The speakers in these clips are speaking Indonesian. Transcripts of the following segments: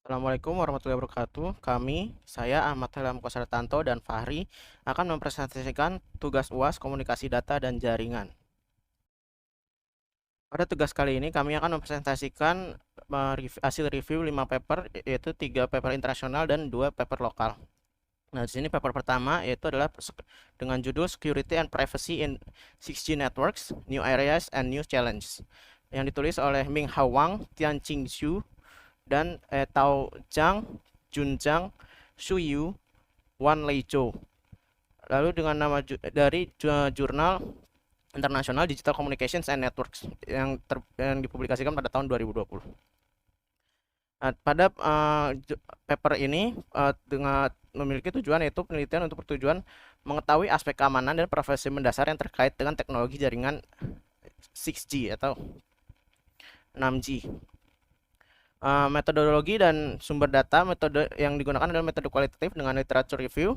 Assalamualaikum warahmatullahi wabarakatuh. Saya Ahmad Helm Kosartanto dan Fahri akan mempresentasikan tugas UAS Komunikasi Data dan Jaringan. Pada tugas kali ini kami akan mempresentasikan hasil review 5 paper, yaitu 3 paper internasional dan 2 paper lokal. Nah, di sini paper pertama yaitu adalah dengan judul Security and Privacy in 6G Networks, New Areas and New Challenges, yang ditulis oleh Ming Hao Wang, Tianqing Xu, dan Tao Zhang, Jun Zhang, Xu Yu, Wan Lei Zhou. Lalu dengan nama dari jurnal internasional Digital Communications and Networks yang dipublikasikan pada tahun 2020. Nah, pada paper ini dengan memiliki tujuan yaitu penelitian untuk bertujuan mengetahui aspek keamanan dan privasi mendasar yang terkait dengan teknologi jaringan 6G atau 6G. Metodologi dan sumber data, metode yang digunakan adalah metode kualitatif dengan literature review,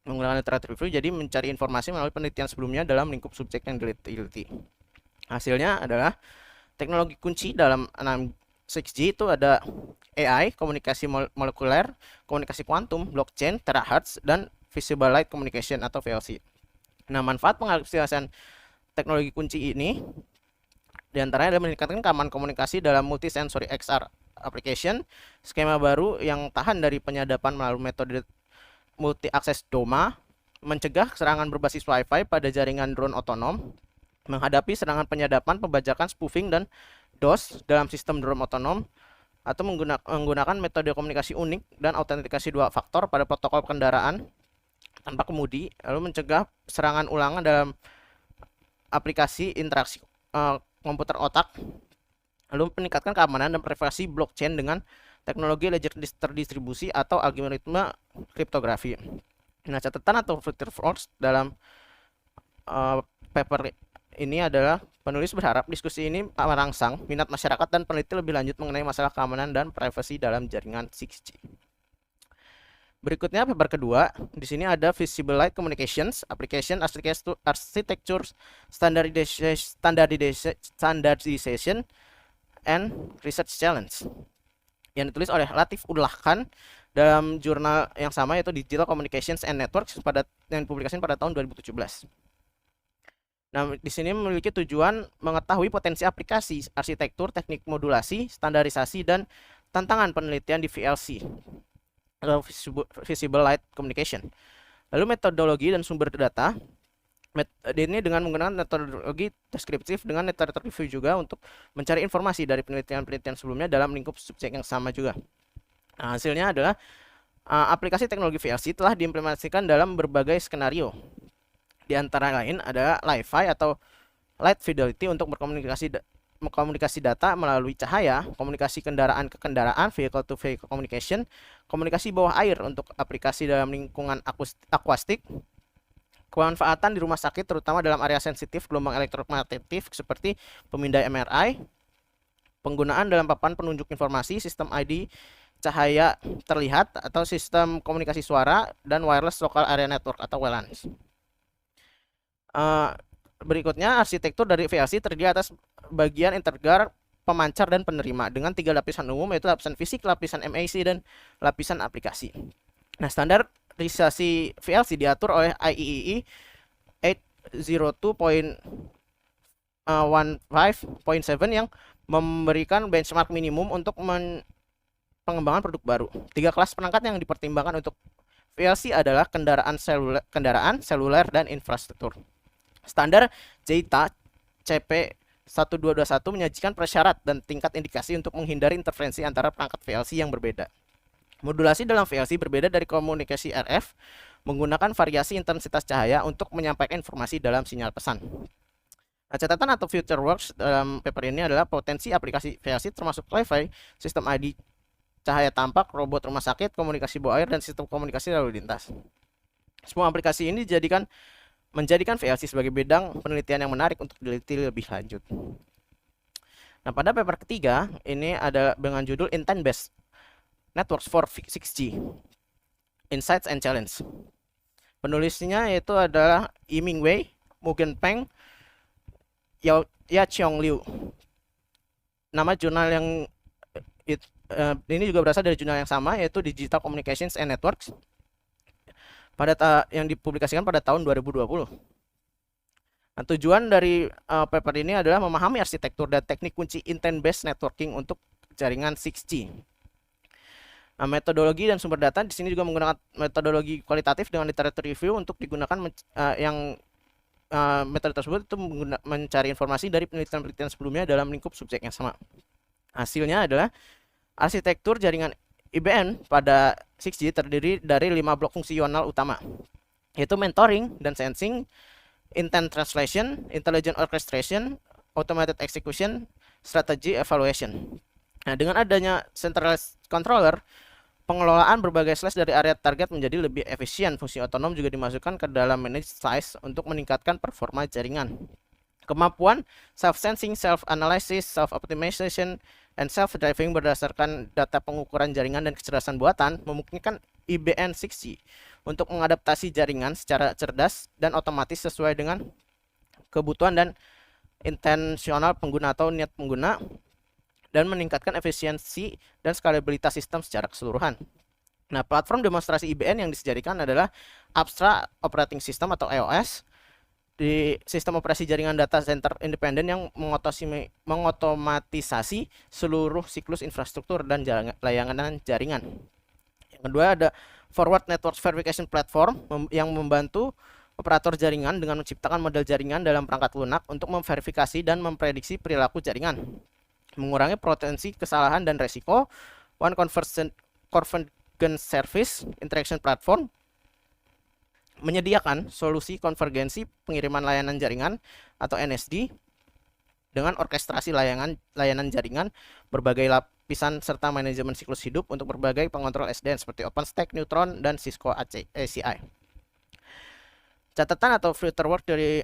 menggunakan literature review, jadi mencari informasi melalui penelitian sebelumnya dalam lingkup subjek yang diteliti. Hasilnya adalah teknologi kunci dalam 6G itu ada AI, komunikasi molekuler, komunikasi kuantum, blockchain, terahertz, dan visible light communication atau VLC. Nah, manfaat pengaplikasian teknologi kunci ini diantaranya adalah meningkatkan keamanan komunikasi dalam multisensory XR application, skema baru yang tahan dari penyadapan melalui metode multi-akses DOMA, mencegah serangan berbasis Wi-Fi pada jaringan drone otonom, menghadapi serangan penyadapan, pembajakan, spoofing, dan DOS dalam sistem drone otonom, atau menggunakan metode komunikasi unik dan autentikasi dua faktor pada protokol kendaraan tanpa kemudi, lalu mencegah serangan ulangan dalam aplikasi interaksi komputer otak, lalu meningkatkan keamanan dan privasi blockchain dengan teknologi ledger terdistribusi atau algoritma kriptografi. Nah, catatan atau future force dalam paper ini adalah penulis berharap diskusi ini merangsang minat masyarakat dan peneliti lebih lanjut mengenai masalah keamanan dan privasi dalam jaringan 6G. Berikutnya paper kedua, di sini ada Visible Light Communications, Application Architecture Standardization and Research Challenge, yang ditulis oleh Latif Ullah Khan dalam jurnal yang sama yaitu Digital Communications and Networks yang dipublikasikan pada tahun 2017. Nah, di sini memiliki tujuan mengetahui potensi aplikasi, arsitektur, teknik modulasi, standarisasi, dan tantangan penelitian di VLC atau Visible Light Communication. Lalu metodologi dan sumber data. Ini dengan menggunakan metodologi deskriptif dengan literature review juga untuk mencari informasi dari penelitian-penelitian sebelumnya dalam lingkup subjek yang sama juga. Nah, hasilnya adalah aplikasi teknologi VLC telah diimplementasikan dalam berbagai skenario. Di antara lain adalah Li-Fi atau Light Fidelity untuk komunikasi data melalui cahaya, komunikasi kendaraan ke kendaraan, vehicle to vehicle communication, komunikasi bawah air untuk aplikasi dalam lingkungan akuastik, kemanfaatan di rumah sakit terutama dalam area sensitif gelombang elektromagnetik seperti pemindai MRI, penggunaan dalam papan penunjuk informasi, sistem ID cahaya terlihat atau sistem komunikasi suara, dan wireless local area network atau WLAN. Berikutnya, arsitektur dari VLC terdiri atas bagian integer, pemancar, dan penerima dengan 3 lapisan umum, yaitu lapisan fisik, lapisan MAC, dan lapisan aplikasi. Nah, standarisasi VLC diatur oleh IEEE 802.15.7 yang memberikan benchmark minimum untuk pengembangan produk baru. 3 kelas perangkat yang dipertimbangkan untuk VLC adalah kendaraan, seluler, dan infrastruktur. Standar JITA CP1221 menyajikan prasyarat dan tingkat indikasi untuk menghindari interferensi antara perangkat VLC yang berbeda. Modulasi dalam VLC berbeda dari komunikasi RF, menggunakan variasi intensitas cahaya untuk menyampaikan informasi dalam sinyal pesan. Nah, catatan atau future works dalam paper ini adalah potensi aplikasi VLC termasuk Li-Fi, sistem ID cahaya tampak, robot rumah sakit, komunikasi bawah air, dan sistem komunikasi lalu lintas. Semua aplikasi ini menjadikan VLC sebagai bidang penelitian yang menarik untuk diteliti lebih lanjut. Nah, pada paper ketiga ini ada dengan judul Intent-Based Networks for 6G, Insights and Challenge. Penulisnya yaitu adalah Yiming Wei, Mugen Peng, Ya Qiong Liu. Nama jurnal yang ini juga berasal dari jurnal yang sama, yaitu Digital Communications and Networks yang dipublikasikan pada tahun 2020. Nah, tujuan dari paper ini adalah memahami arsitektur dan teknik kunci intent-based networking untuk jaringan 6G. Nah, metodologi dan sumber data di sini juga menggunakan metodologi kualitatif dengan literature review untuk digunakan metode tersebut itu mencari informasi dari penelitian-penelitian sebelumnya dalam lingkup subjek yang sama. Hasilnya adalah arsitektur jaringan IBN pada 6G terdiri dari 5 blok fungsional utama, yaitu mentoring dan sensing, intent translation, intelligent orchestration, automated execution, strategy evaluation. Nah, dengan adanya centralized controller, pengelolaan berbagai slash dari area target menjadi lebih efisien. Fungsi otonom juga dimasukkan ke dalam manage slice untuk meningkatkan performa jaringan. Kemampuan self-sensing, self-analysis, self-optimization, and self-driving berdasarkan data pengukuran jaringan dan kecerdasan buatan memungkinkan IBN 6G untuk mengadaptasi jaringan secara cerdas dan otomatis sesuai dengan kebutuhan dan intensional pengguna atau niat pengguna, dan meningkatkan efisiensi dan skalabilitas sistem secara keseluruhan. Nah, platform demonstrasi IBN yang disediakan adalah Apstra Operating System atau EOS, di sistem operasi jaringan data center independen yang mengotomatisasi seluruh siklus infrastruktur dan layanan jaringan. Yang kedua ada Forward Network Verification Platform yang membantu operator jaringan dengan menciptakan model jaringan dalam perangkat lunak untuk memverifikasi dan memprediksi perilaku jaringan, mengurangi potensi kesalahan dan resiko. One Convergence Service Interaction Platform menyediakan solusi konvergensi pengiriman layanan jaringan atau NSD dengan orkestrasi layanan jaringan, berbagai lapisan serta manajemen siklus hidup untuk berbagai pengontrol SDN seperti OpenStack, Neutron, dan Cisco ACI. Catatan atau filter work dari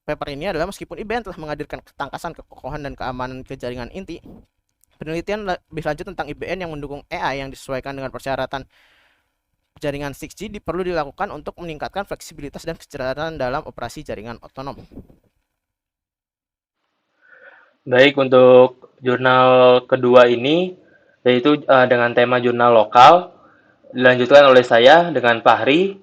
paper ini adalah meskipun IBN telah menghadirkan ketangkasan, kekokohan, dan keamanan ke jaringan inti, penelitian lebih lanjut tentang IBN yang mendukung AI yang disesuaikan dengan persyaratan jaringan 6G perlu dilakukan untuk meningkatkan fleksibilitas dan kecerdasan dalam operasi jaringan otonom. Baik, untuk jurnal kedua ini, yaitu dengan tema jurnal lokal, dilanjutkan oleh saya dengan Fahri.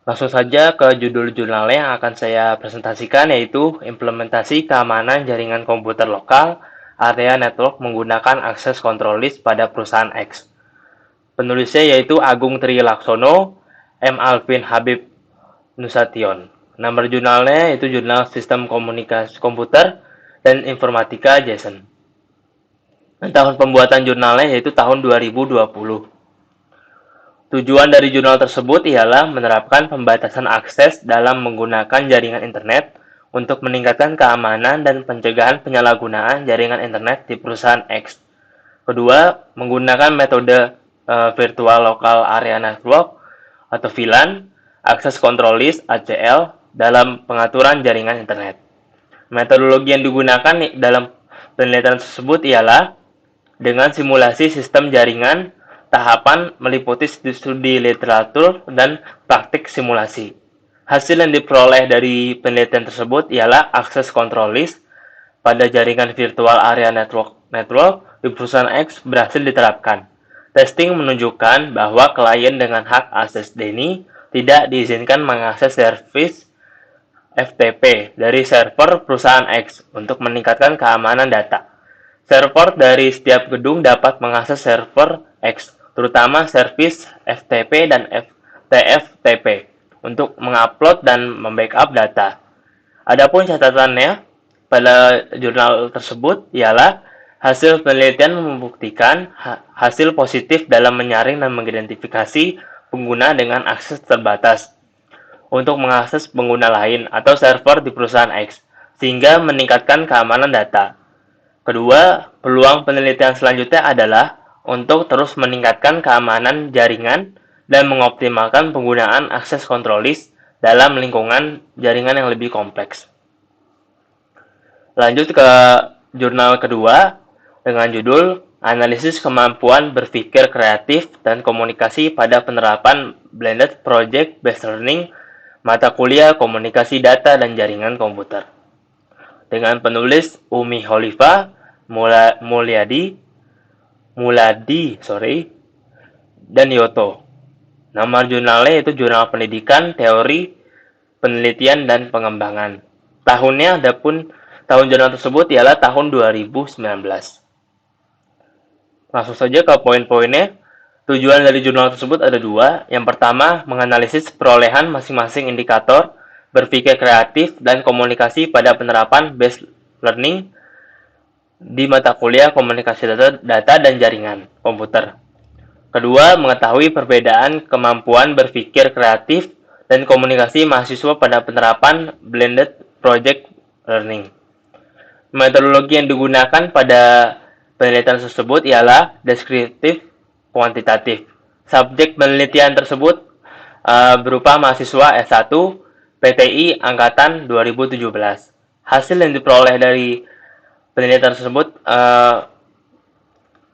Langsung saja ke judul jurnalnya yang akan saya presentasikan, yaitu Implementasi Keamanan Jaringan Komputer Lokal Area Network Menggunakan Akses Control List pada Perusahaan X. Penulisnya yaitu Agung Tri Laksono, M. Alvin Habib Nusation. Nomor jurnalnya yaitu Jurnal Sistem Komunikasi Komputer dan Informatika Jason. Dan tahun pembuatan jurnalnya yaitu tahun 2020. Tujuan dari jurnal tersebut ialah menerapkan pembatasan akses dalam menggunakan jaringan internet untuk meningkatkan keamanan dan pencegahan penyalahgunaan jaringan internet di perusahaan X. Kedua, menggunakan metode Virtual Local Area Network atau VLAN, Access Control List ACL dalam pengaturan jaringan internet. Metodologi yang digunakan dalam penelitian tersebut ialah dengan simulasi sistem jaringan, tahapan meliputi studi literatur dan praktik simulasi. Hasil yang diperoleh dari penelitian tersebut ialah akses control list pada jaringan virtual area network di perusahaan X berhasil diterapkan. Testing menunjukkan bahwa klien dengan hak akses DNI tidak diizinkan mengakses service FTP dari server perusahaan X untuk meningkatkan keamanan data. Server dari setiap gedung dapat mengakses server X, terutama service FTP dan TFTP, untuk mengupload dan membackup data. Adapun catatannya pada jurnal tersebut ialah hasil penelitian membuktikan hasil positif dalam menyaring dan mengidentifikasi pengguna dengan akses terbatas untuk mengakses pengguna lain atau server di perusahaan X, sehingga meningkatkan keamanan data. Kedua, peluang penelitian selanjutnya adalah untuk terus meningkatkan keamanan jaringan dan mengoptimalkan penggunaan akses control list dalam lingkungan jaringan yang lebih kompleks. Lanjut ke jurnal kedua dengan judul Analisis Kemampuan Berpikir Kreatif dan Komunikasi pada Penerapan Blended Project Based Learning Mata Kuliah Komunikasi Data dan Jaringan Komputer. Dengan penulis Umi Holifa Mulyadi, Muladi, dan Yoto. Nama jurnalnya itu Jurnal Pendidikan, Teori, Penelitian, dan Pengembangan. Tahunnya adapun tahun jurnal tersebut ialah tahun 2019. Langsung saja ke poin-poinnya. Tujuan dari jurnal tersebut ada dua. Yang pertama, menganalisis perolehan masing-masing indikator, berpikir kreatif, dan komunikasi pada penerapan based learning di mata kuliah komunikasi data dan jaringan komputer. Kedua, mengetahui perbedaan kemampuan berpikir kreatif dan komunikasi mahasiswa pada penerapan blended project learning. Metodologi yang digunakan pada penelitian tersebut ialah deskriptif kuantitatif. Subjek penelitian tersebut berupa mahasiswa S1 PTI angkatan 2017. Hasil yang diperoleh dari penelitian tersebut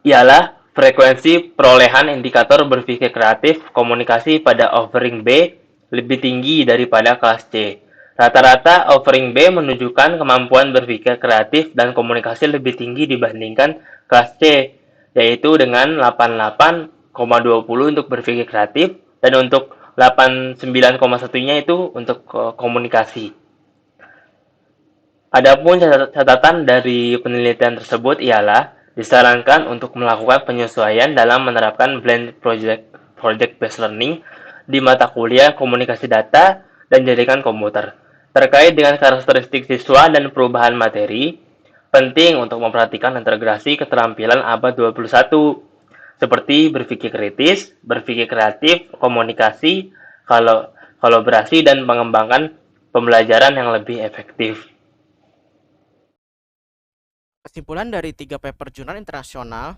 ialah frekuensi perolehan indikator berpikir kreatif komunikasi pada offering B lebih tinggi daripada kelas C. Rata-rata offering B menunjukkan kemampuan berpikir kreatif dan komunikasi lebih tinggi dibandingkan kelas C, yaitu dengan 88,20 untuk berpikir kreatif dan untuk 89,1-nya itu untuk komunikasi. Adapun catatan dari penelitian tersebut ialah disarankan untuk melakukan penyesuaian dalam menerapkan blend project based learning di mata kuliah komunikasi data dan jaringan komputer. Terkait dengan karakteristik siswa dan perubahan materi, penting untuk memperhatikan integrasi keterampilan abad 21 seperti berpikir kritis, berpikir kreatif, komunikasi, kolaborasi, dan mengembangkan pembelajaran yang lebih efektif. Kesimpulan dari 3 paper jurnal internasional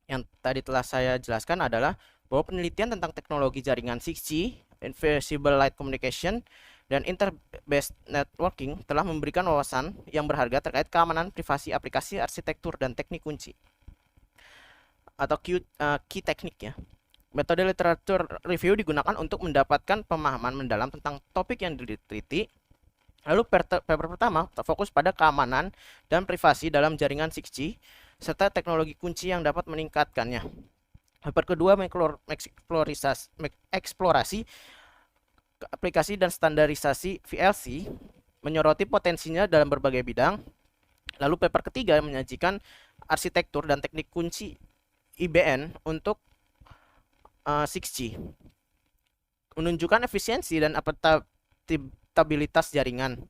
yang tadi telah saya jelaskan adalah bahwa penelitian tentang teknologi jaringan 6G, Invisible Light Communication, dan Inter-Based Networking telah memberikan wawasan yang berharga terkait keamanan privasi aplikasi, arsitektur, dan teknik kunci atau key teknik ya. Metode literatur review digunakan untuk mendapatkan pemahaman mendalam tentang topik yang diteliti. Lalu paper pertama fokus pada keamanan dan privasi dalam jaringan 6G serta teknologi kunci yang dapat meningkatkannya. Paper kedua mengeksplorasi aplikasi dan standarisasi VLC, menyoroti potensinya dalam berbagai bidang. Lalu paper ketiga menyajikan arsitektur dan teknik kunci IBN untuk 6G, menunjukkan efisiensi dan adaptabilitas jaringan.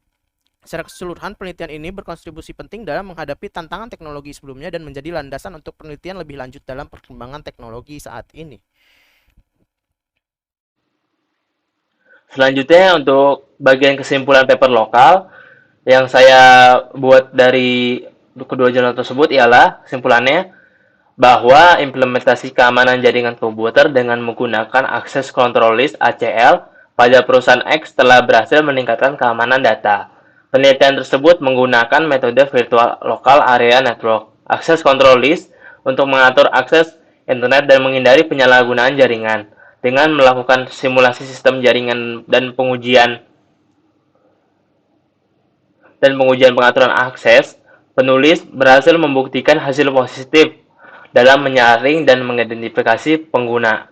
Secara keseluruhan, penelitian ini berkontribusi penting dalam menghadapi tantangan teknologi sebelumnya dan menjadi landasan untuk penelitian lebih lanjut dalam perkembangan teknologi saat ini. Selanjutnya untuk bagian kesimpulan paper lokal yang saya buat dari kedua jurnal tersebut ialah kesimpulannya bahwa implementasi keamanan jaringan komputer dengan menggunakan Access Control List (ACL) pada perusahaan X telah berhasil meningkatkan keamanan data. Penelitian tersebut menggunakan metode Virtual Local Area Network (Access Control List) untuk mengatur akses internet dan menghindari penyalahgunaan jaringan. Dengan melakukan simulasi sistem jaringan dan pengujian pengaturan akses, penulis berhasil membuktikan hasil positif dalam menyaring dan mengidentifikasi pengguna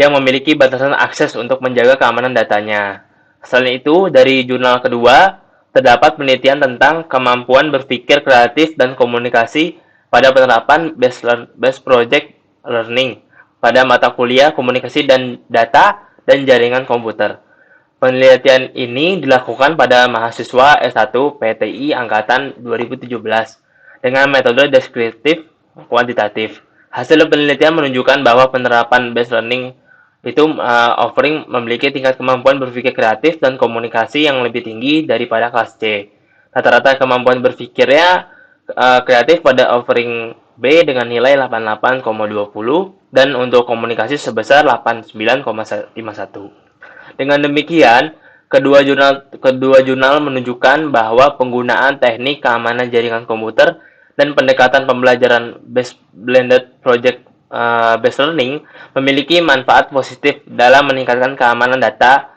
yang memiliki batasan akses untuk menjaga keamanan datanya. Selain itu, dari jurnal kedua, terdapat penelitian tentang kemampuan berpikir kreatif dan komunikasi pada penerapan based project learning pada mata kuliah komunikasi dan data dan jaringan komputer. Penelitian ini dilakukan pada mahasiswa S1 PTI angkatan 2017 dengan metode deskriptif kuantitatif. Hasil penelitian menunjukkan bahwa penerapan based learning itu offering memiliki tingkat kemampuan berpikir kreatif dan komunikasi yang lebih tinggi daripada kelas C. Rata-rata kemampuan berpikirnya kreatif pada offering B dengan nilai 88,20 dan untuk komunikasi sebesar 89,51. Dengan demikian, kedua jurnal menunjukkan bahwa penggunaan teknik keamanan jaringan komputer dan pendekatan pembelajaran blended project based learning memiliki manfaat positif dalam meningkatkan keamanan data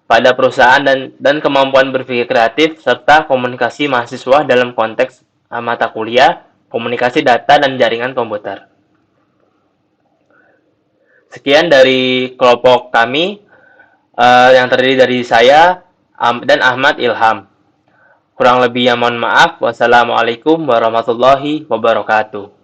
pada perusahaan dan kemampuan berpikir kreatif serta komunikasi mahasiswa dalam konteks mata kuliah Komunikasi Data dan Jaringan Komputer. Sekian dari kelompok kami yang terdiri dari saya dan Ahmad Ilham. Kurang lebihnya mohon maaf. Wassalamualaikum warahmatullahi wabarakatuh.